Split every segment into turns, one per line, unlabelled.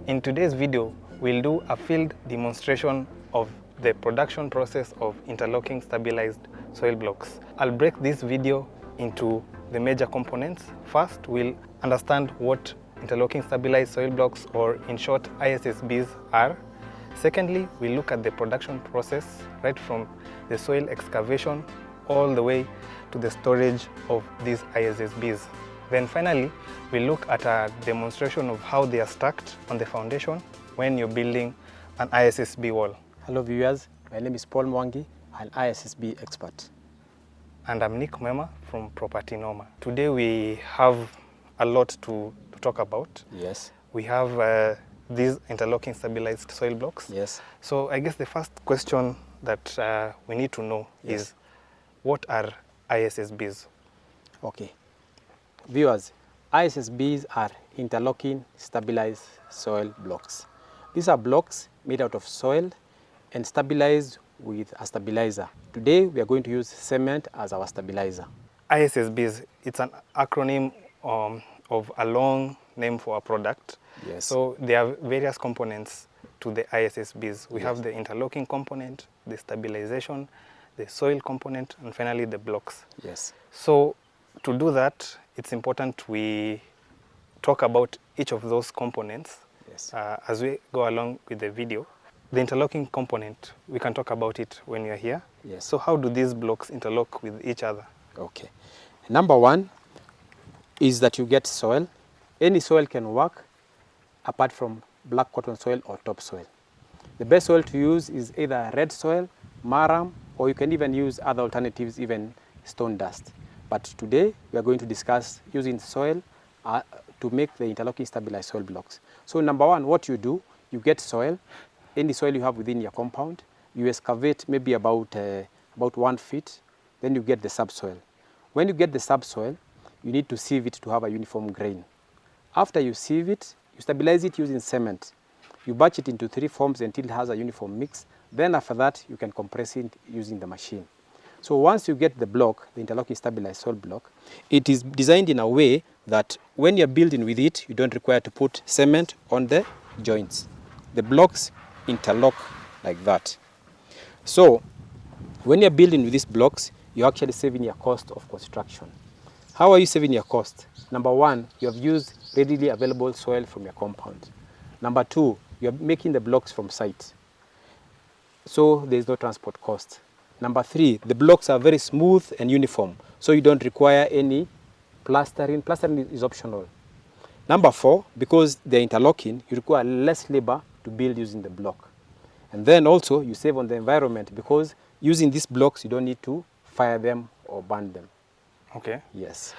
In today's video, we'll do a field demonstration of the production process of interlocking stabilized soil blocks. I'll break this video into the major components. First, we'll understand what interlocking stabilized soil blocks, or in short ISSBs, are. Secondly, we'll look at the production process right from the soil excavation all the way to the storage of these ISSBs. Then finally, we'll look at a demonstration of how they are stacked on the foundation when you're building an ISSB wall.
Hello viewers, my name is Paul Mwangi, an ISSB expert.
And I'm Muema from Property Noma. Today we have a lot to talk about.
Yes.
We have these interlocking stabilized soil blocks.
Yes.
So I guess the first question that we need to know is, what are ISSBs?
Okay. Viewers, ISSBs are interlocking stabilized soil blocks. These are blocks made out of soil and stabilized with a stabilizer. Today we are going to use cement as our stabilizer.
ISSBs, it's an acronym of a long name for a product.
Yes.
So there are various components to the ISSBs. We have the interlocking component, the stabilization, the soil component, and finally the blocks.
Yes.
So to do that, it's important we talk about each of those components as we go along with the video. The interlocking component, we can talk about it when you're here.
Yes.
So how do these blocks interlock with each other?
Okay. Number one is that you get soil. Any soil can work apart from black cotton soil or topsoil. The best soil to use is either red soil, marram, or you can even use other alternatives, even stone dust. But today we are going to discuss using soil to make the interlocking stabilized soil blocks. So number one, what you do, you get soil, any soil you have within your compound, you excavate maybe about 1 feet, then you get the subsoil. When you get the subsoil, you need to sieve it to have a uniform grain. After you sieve it, you stabilize it using cement. You batch it into 3 forms until it has a uniform mix. Then after that, you can compress it using the machine. So once you get the block, the interlocking stabilized soil block, it is designed in a way that when you're building with it, you don't require to put cement on the joints. The blocks interlock like that. So when you're building with these blocks, you're actually saving your cost of construction. How are you saving your cost? Number one, you have used readily available soil from your compound. Number two, you're making the blocks from site, so there's no transport cost. Number three, the blocks are very smooth and uniform, so you don't require any plastering. Plastering is optional. Number four, because they're interlocking, you require less labor to build using the block. And then also you save on the environment, because using these blocks you don't need to fire them or burn them.
Okay.
Yes.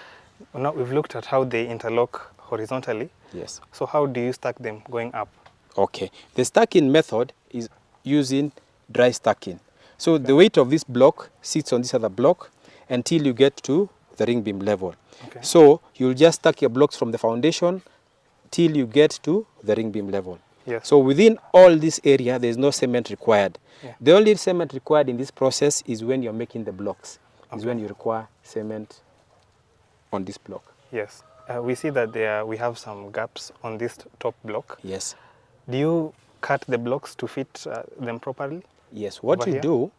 Well, now we've looked at how they interlock horizontally.
Yes.
So how do you stack them going up?
Okay. The stacking method is using dry stacking. So the weight of this block sits on this other block until you get to the ring beam level.
Okay.
So you'll just stack your blocks from the foundation till you get to the ring beam level.
Yes.
So within all this area, there's no cement required.
Yeah.
The only cement required in this process is when you're making the blocks, is when you require cement on this block.
Yes. We see that we have some gaps on this top block.
Yes.
Do you cut the blocks to fit them properly?
Yes. What
Over
you
here?
do,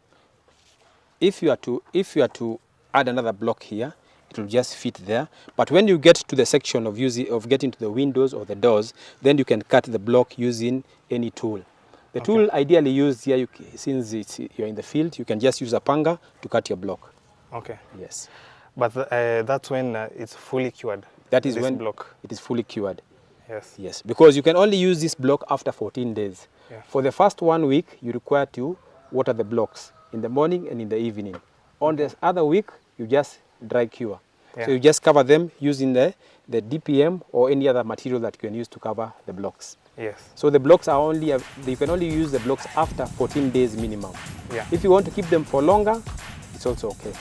if you are to add another block here, it will just fit there. But when you get to the section of getting to the windows or the doors, then you can cut the block using any tool. The tool ideally used here, since you're in the field, you can just use a panga to cut your block.
Okay.
Yes.
But that's when it's fully cured.
That is
this
when
block.
it is fully cured.
Yes.
Yes, because you can only use this block after 14 days.
Yeah.
For the first 1 week, you require to water the blocks in the morning and in the evening. On the other week, you just dry cure.
Yeah.
So you just cover them using the DPM or any other material that you can use to cover the blocks.
Yes.
So the blocks are you can only use the blocks after 14 days minimum.
Yeah.
If you want to keep them for longer, it's also okay.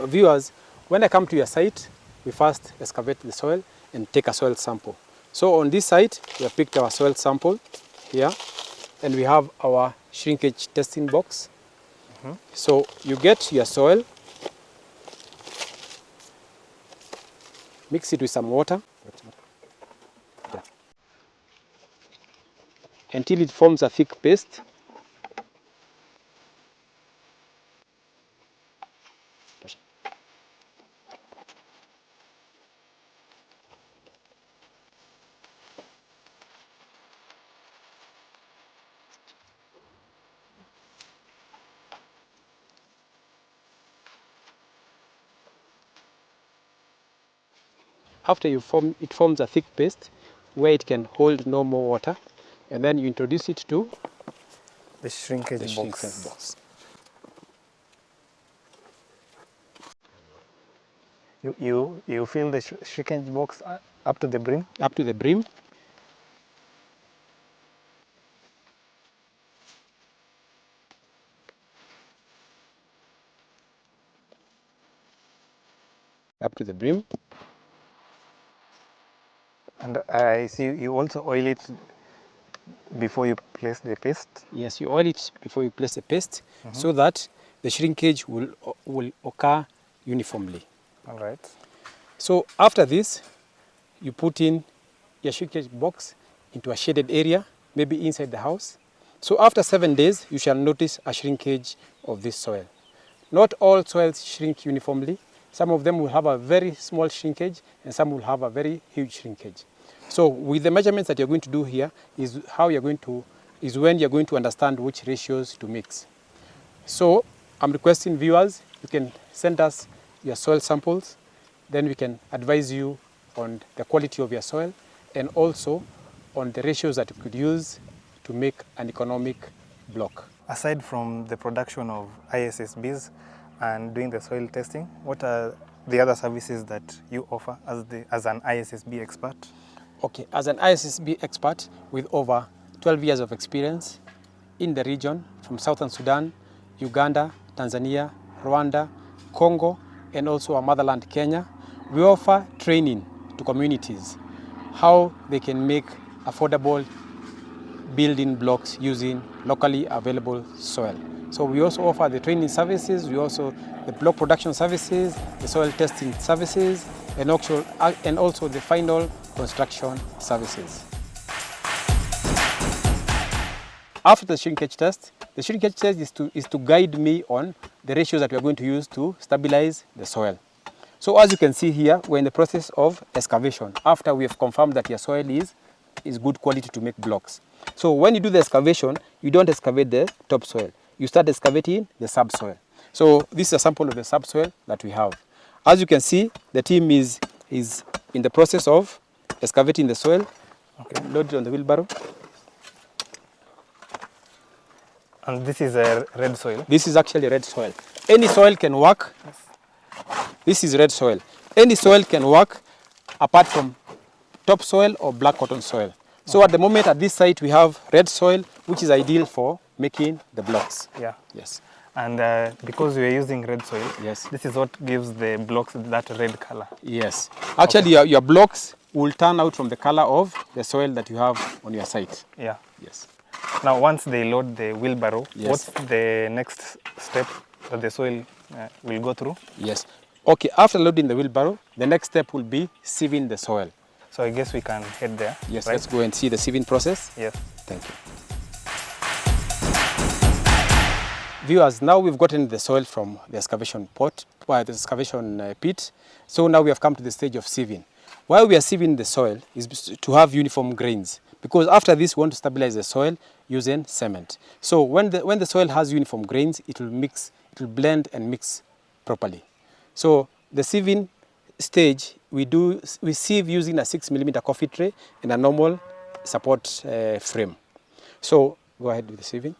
Viewers, when I come to your site, we first excavate the soil and take a soil sample. So on this site, we have picked our soil sample here, and we have our shrinkage testing box. So you get your soil, mix it with some water. until it forms a thick paste. After it forms a thick paste where it can hold no more water, and then you introduce it to
the shrinkage
the
box.
shrinkage box.
You fill the shrinkage box up to the brim?
Up to the brim. Up to the brim.
And I see you also oil it before you place the paste?
Yes, you oil it before you place the paste, so that the shrinkage will occur uniformly.
All right.
So after this, you put in your shrinkage box into a shaded area, maybe inside the house. So after 7 days, you shall notice a shrinkage of this soil. Not all soils shrink uniformly. Some of them will have a very small shrinkage and some will have a very huge shrinkage. So with the measurements that you're going to do here is when you're going to understand which ratios to mix. So I'm requesting viewers, you can send us your soil samples, then we can advise you on the quality of your soil and also on the ratios that you could use to make an economic block.
Aside from the production of ISSBs and doing the soil testing, what are the other services that you offer as an ISSB expert?
Okay, as an ISSB expert with over 12 years of experience in the region from Southern Sudan, Uganda, Tanzania, Rwanda, Congo, and also our motherland, Kenya, we offer training to communities how they can make affordable building blocks using locally available soil. So we also offer the training services, we also the block production services, the soil testing services, and also the final construction services. After the shrinkage test is to guide me on the ratios that we are going to use to stabilize the soil. So as you can see here, we're in the process of excavation after we have confirmed that your soil is good quality to make blocks. So when you do the excavation, you don't excavate the topsoil. You start excavating the subsoil. So this is a sample of the subsoil that we have. As you can see, the team is in the process of excavating the soil. Okay, load it on the wheelbarrow.
And this is a red soil?
This is actually red soil. Any soil can work. This is red soil. Any soil can work apart from topsoil or black cotton soil. So at the moment at this site we have red soil, which is ideal for making the blocks.
Yeah.
Yes.
And because we are using red soil,
yes,
this is what gives the blocks that red color.
Yes. Actually, okay, your blocks will turn out from the color of the soil that you have on your site.
Yeah.
Yes.
Now, once they load the wheelbarrow,
yes,
what's the next step that the soil will go through?
Yes. Okay, after loading the wheelbarrow, the next step will be sieving the soil.
So I guess we can head there.
Yes,
right?
Let's go and see the sieving process.
Yes.
Thank you. Viewers, now we've gotten the soil from the excavation pit. So now we have come to the stage of sieving. While we are sieving the soil is to have uniform grains, because after this we want to stabilize the soil using cement. So when the soil has uniform grains, it will blend and mix properly. So the sieving stage, we sieve using a 6mm coffee tray and a normal support frame. So go ahead with the sieving.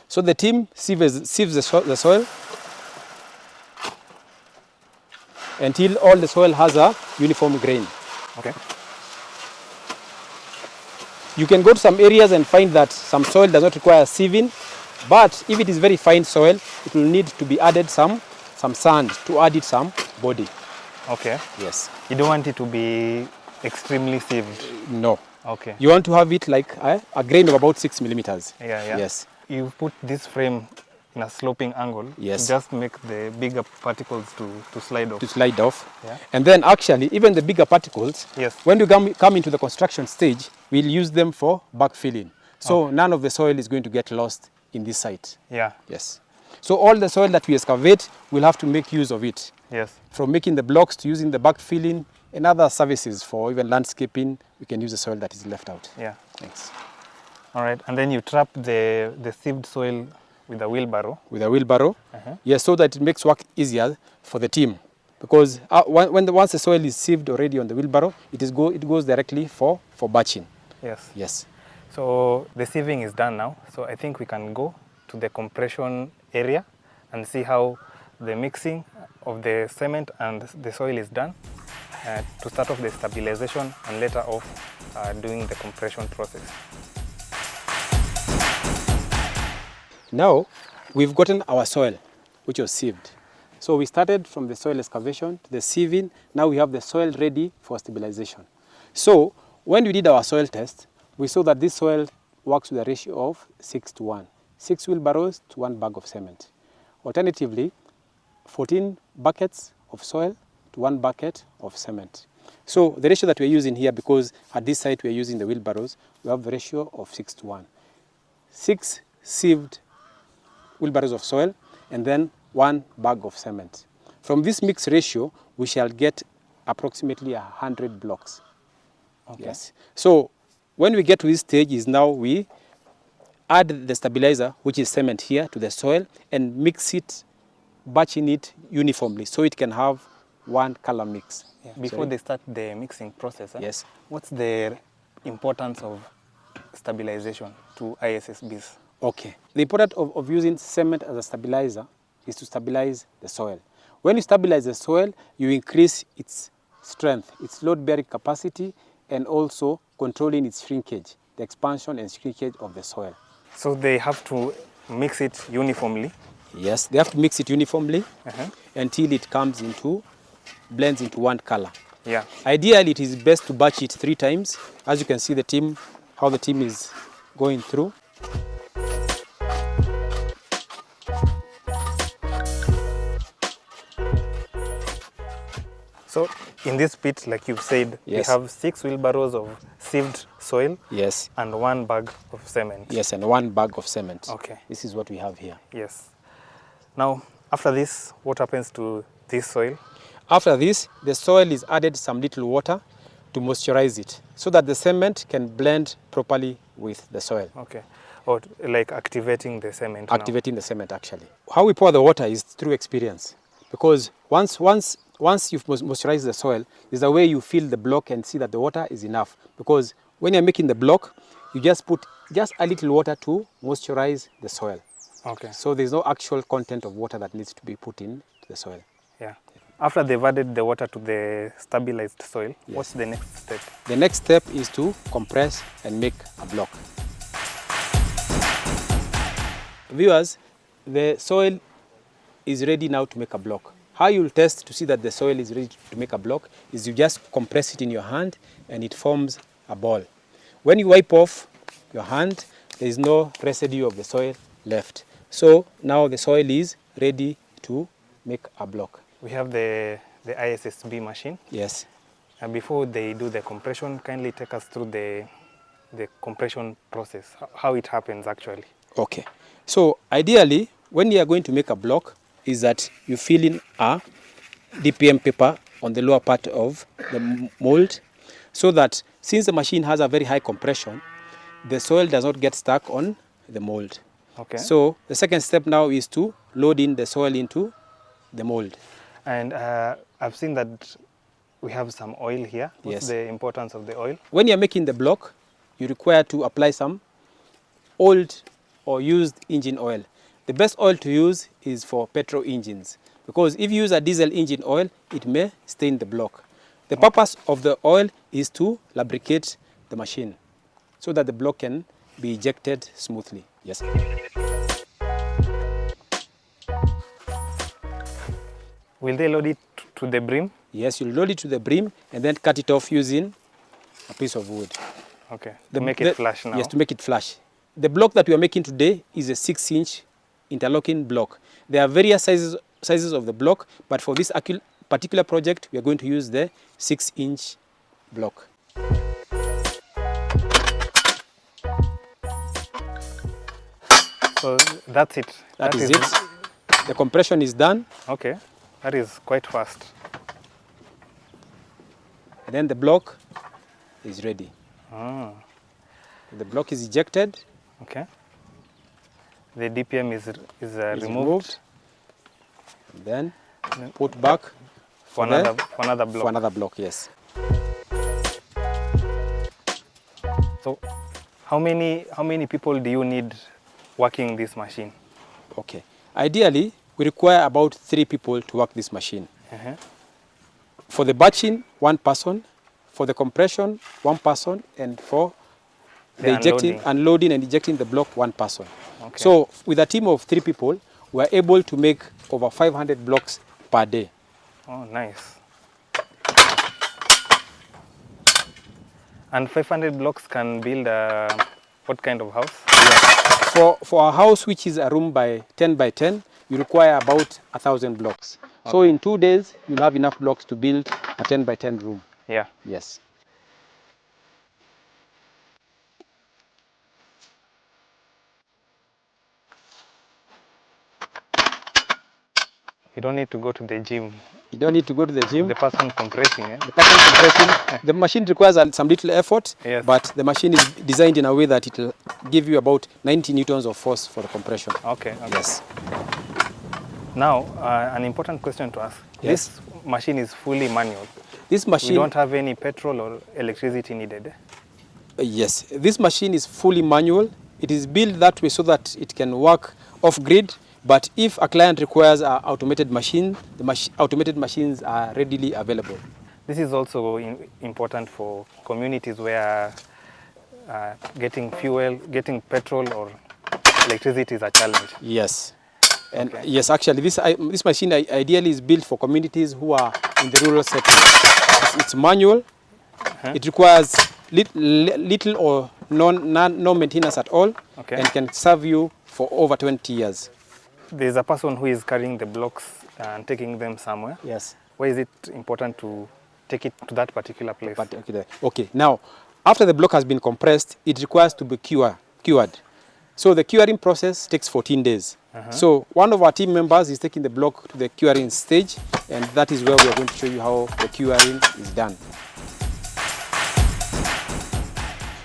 So the team sieves the soil until all the soil has a uniform grain.
Okay.
You can go to some areas and find that some soil does not require sieving, but if it is very fine soil, it will need to be added some sand to add it some body.
Okay.
Yes.
You don't want it to be extremely sieved?
No.
Okay.
You want to have it like a grain of about 6mm.
Yeah, yeah.
Yes.
You put this frame in a sloping angle,
Yes.
to just make the bigger particles to slide off.
To slide off.
Yeah.
And then actually, even the bigger particles,
Yes.
when you come into the construction stage, we'll use them for backfilling. So none of the soil is going to get lost in this site.
Yeah.
Yes. So all the soil that we excavate, we'll have to make use of it.
Yes.
From making the blocks to using the backfilling and other services for even landscaping, we can use the soil that is left out.
Yeah.
Thanks.
All right. And then you trap the sieved soil with a wheelbarrow.
With a wheelbarrow, yes, so that it makes work easier for the team. Because once the soil is sieved already on the wheelbarrow, it goes directly for batching.
Yes.
Yes.
So the sieving is done now. So I think we can go to the compression area and see how the mixing of the cement and the soil is done to start off the stabilization and later off doing the compression process.
Now, we've gotten our soil, which was sieved. So we started from the soil excavation to the sieving. Now we have the soil ready for stabilization. So when we did our soil test, we saw that this soil works with a ratio of 6:1. 6 wheelbarrows to 1 bag of cement. Alternatively, 14 buckets of soil to 1 bucket of cement. So the ratio that we're using here, because at this site we're using the wheelbarrows, we have the ratio of 6:1. 6 sieved wheelbarrows of soil and then 1 bag of cement. From this mix ratio, we shall get approximately 100 blocks. Okay. Yes. So when we get to this stage is now we add the stabilizer, which is cement here, to the soil and mix it, batching it uniformly so it can have one color mix.
Yeah. Before they start the mixing process,
yes,
what's the importance of stabilization to ISSBs?
Okay. The importance of using cement as a stabilizer is to stabilize the soil. When you stabilize the soil, you increase its strength, its load-bearing capacity, and also controlling its shrinkage, the expansion and shrinkage of the soil.
So they have to mix it uniformly?
Yes, they have to mix it uniformly until it blends into one color.
Yeah.
Ideally, it is best to batch it 3 times. As you can see how the team is going through.
So in this pit, like you've said,
yes,
we have 6 wheelbarrows of sieved soil,
yes,
and 1 bag of cement.
Yes, and 1 bag of cement.
Okay.
This is what we have here.
Yes. Now, after this, what happens to this soil?
After this, the soil is added some little water to moisturize it so that the cement can blend properly with the soil.
Okay. Or like activating the cement.
Activating the cement, actually. How we pour the water is through experience. Because once you've moisturized the soil, there's a way you feel the block and see that the water is enough. Because when you're making the block, you just put just a little water to moisturize the soil.
Okay.
So there's no actual content of water that needs to be put into the soil.
Yeah. After they've added the water to the stabilized soil,
yes,
what's the next step?
The next step is to compress and make a block. Viewers, the soil is ready now to make a block. How you'll test to see that the soil is ready to make a block is you just compress it in your hand and it forms a ball. When you wipe off your hand, there is no residue of the soil left. So now the soil is ready to make a block.
We have the ISSB machine.
Yes.
And before they do the compression, kindly take us through the compression process, how it happens actually.
Okay. So ideally, when you are going to make a block, is that you fill in a DPM paper on the lower part of the mold, so that since the machine has a very high compression, the soil does not get stuck on the mold.
Okay.
So the second step now is to load in the soil into the mold.
And I've seen that we have some oil here. What's
yes,
the importance of the oil?
When you're making the block, you require to apply some old or used engine oil. The best oil to use is for petrol engines, because if you use a diesel engine oil, it may stain the block. The purpose of the oil is to lubricate the machine so that the block can be ejected smoothly. Yes.
Will they load it to the brim?
Yes, you load it to the brim and then cut it off using a piece of wood.
Okay, to make it flush now.
Yes, to make it flush. The block that we are making today is a 6-inch interlocking block. There are various sizes of the block, but for this particular project, we are going to use the 6-inch block.
So that's it.
That is it. The compression is done.
Okay, that is quite fast.
And then the block is ready.
Ah.
The block is ejected.
Okay. The DPM is removed.
And then put back
for another block.
For another block, yes.
So, how many people do you need working this machine?
Okay. Ideally, we require about 3 people to work this machine. For the batching, 1 person. For the compression, 1 person. And for the unloading and ejecting the block, 1 person. Okay. So with a team of 3 people, we are able to make over 500 blocks per day.
Oh, nice. And 500 blocks can build what kind of house?
Yes. For a house which is a room by 10 by 10, you require about 1,000 blocks. Okay. So in 2 days, you'll have enough blocks to build a 10 by 10 room.
Yeah.
Yes.
You don't need to go to the gym.
You don't need to go to the gym.
The person compressing, eh?
The person compressing. The machine requires some little effort,
yes,
but the machine is designed in a way that it will give you about 90 newtons of force for the compression.
Okay.
Yes.
Now, an important question to ask.
Yes.
This machine is fully manual.
This machine...
We don't have any petrol or electricity needed.
Yes. This machine is fully manual. It is built that way so that it can work off-grid. But if a client requires an automated machine, the automated machines are readily available.
This is also important for communities where getting fuel, getting petrol or electricity is a challenge.
Yes. And okay, yes, actually, this machine ideally is built for communities who are in the rural setting. It's manual. It requires little or no maintenance at all, and can serve you for over 20 years.
There's a person who is carrying the blocks and taking them somewhere.
Yes.
Why is it important to take it to that particular place?
Okay. Now, after the block has been compressed, it requires to be cured. So the curing process takes 14 days. So one of our team members is taking the block to the curing stage, and that is where we are going to show you how the curing is done.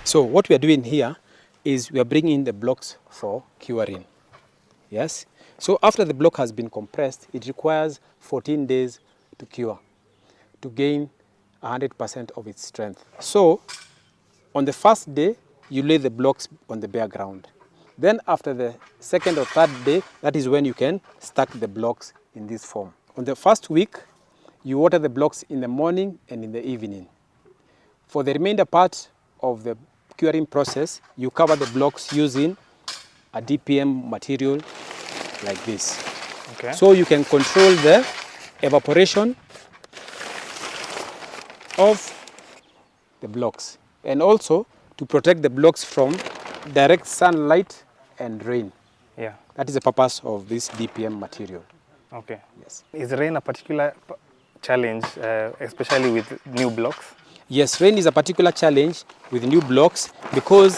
So what we are doing here is we are bringing in the blocks for curing. Yes. So after the block has been compressed, it requires 14 days to cure, to gain 100% of its strength. So on the first day, you lay the blocks on the bare ground. Then after the second or third day, that is when you can stack the blocks in this form. On the first week, you water the blocks in the morning and in the evening. For the remainder part of the curing process, you cover the blocks using a DPM material like this. Okay. So you can control the evaporation of the blocks, and also to protect the blocks from direct sunlight and rain.
Yeah.
That is the purpose of this DPM material.
Okay.
Yes.
Is rain a particular challenge, especially with new blocks?
Yes, rain is a particular challenge with new blocks because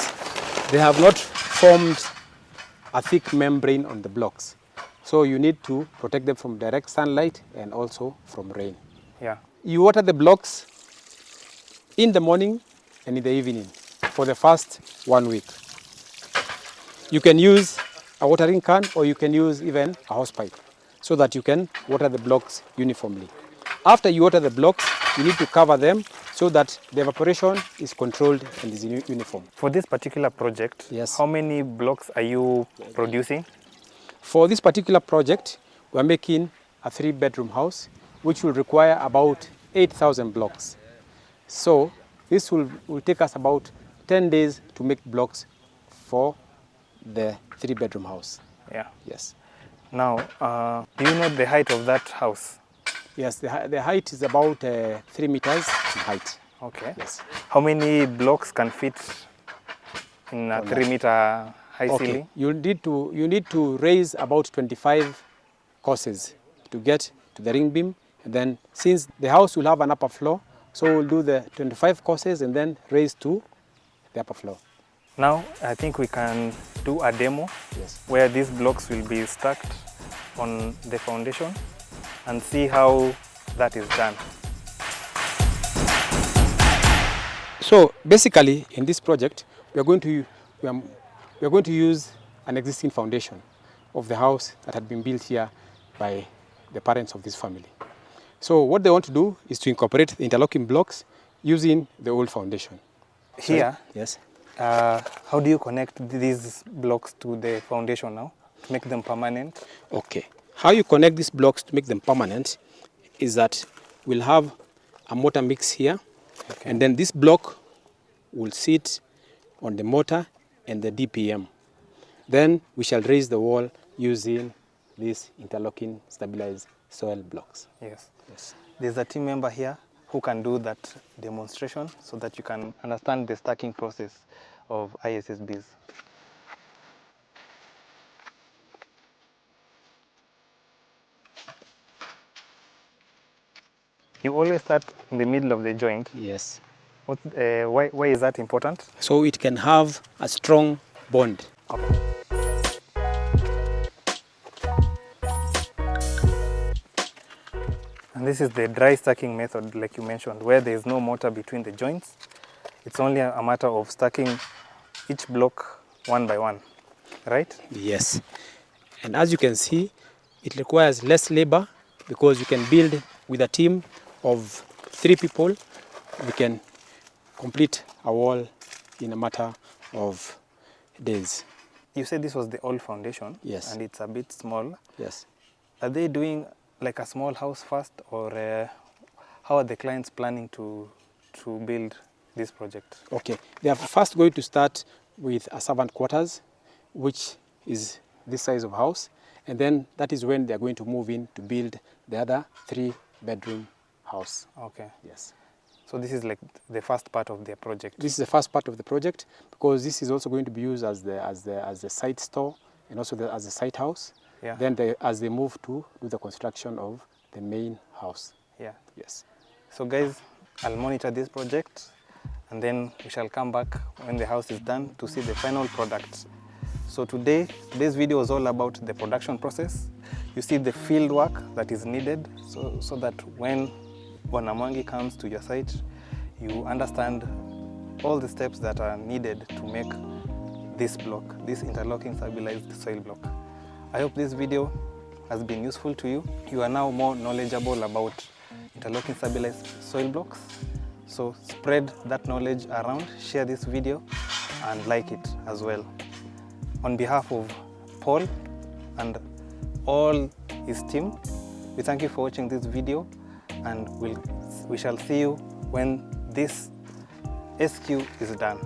they have not formed a thick membrane on the blocks. So you need to protect them from direct sunlight and also from rain.
Yeah.
You water the blocks in the morning and in the evening for the first 1 week. You can use a watering can, or you can use even a hose pipe so that you can water the blocks uniformly. After you water the blocks, you need to cover them so that the evaporation is controlled and is uniform.
For this particular project,
yes,
how many blocks are you producing?
For this particular project, we are making a 3-bedroom house, which will require about 8,000 blocks. So this will take us about 10 days to make blocks for the 3-bedroom house.
Yeah.
Yes.
Now, do you know the height of that house?
Yes, the height is about 3 meters in height.
Okay.
Yes.
How many blocks can fit in a 3-meter high ceiling?
You need to raise about 25 courses to get to the ring beam, and then since the house will have an upper floor, so we'll do the 25 courses and then raise to the upper floor.
Now I think we can do a demo.
Yes.
Where these blocks will be stacked on the foundation and see how that is done.
So basically, in this project, we are going to use an existing foundation of the house that had been built here by the parents of this family. So what they want to do is to incorporate the interlocking blocks using the old foundation.
Here,
yes.
How do you connect these blocks to the foundation now to make them permanent?
Okay. How you connect these blocks to make them permanent is that we'll have a mortar mix here, okay, and then this block will sit on the mortar and the DPM. Then we shall raise the wall using these interlocking stabilized soil blocks.
Yes. Yes. There's a team member here who can do that demonstration so that you can understand the stacking process of ISSBs. You always start in the middle of the joint.
Yes.
Why is that important?
So it can have a strong bond.
Okay. And this is the dry stacking method, like you mentioned, where there is no mortar between the joints. It's only a matter of stacking each block one by one, right?
Yes. And as you can see, it requires less labor because you can build with a team of 3 people. We can complete a wall in a matter of days.
You said this was the old foundation.
Yes.
And it's a bit small.
Yes.
Are they doing like a small house first, or how are the clients planning to build this project?
Okay, they are first going to start with a servant quarters, which is this size of house, and then that is when they are going to move in to build the other 3-bedroom house.
Okay.
Yes.
So this is like the first part of their project.
This is the first part of the project because this is also going to be used as the site store and also as the site house.
Yeah.
Then as they move to do the construction of the main house.
Yeah.
Yes.
So guys, I'll monitor this project and then we shall come back when the house is done to see the final product. So today's video is all about the production process. You see the field work that is needed so that when Mwangi comes to your site, you understand all the steps that are needed to make this block, this interlocking stabilized soil block. I hope this video has been useful to you. You are now more knowledgeable about interlocking stabilized soil blocks. So spread that knowledge around, share this video and like it as well. On behalf of Paul and all his team, we thank you for watching this video, and we shall see you when this SQ is done.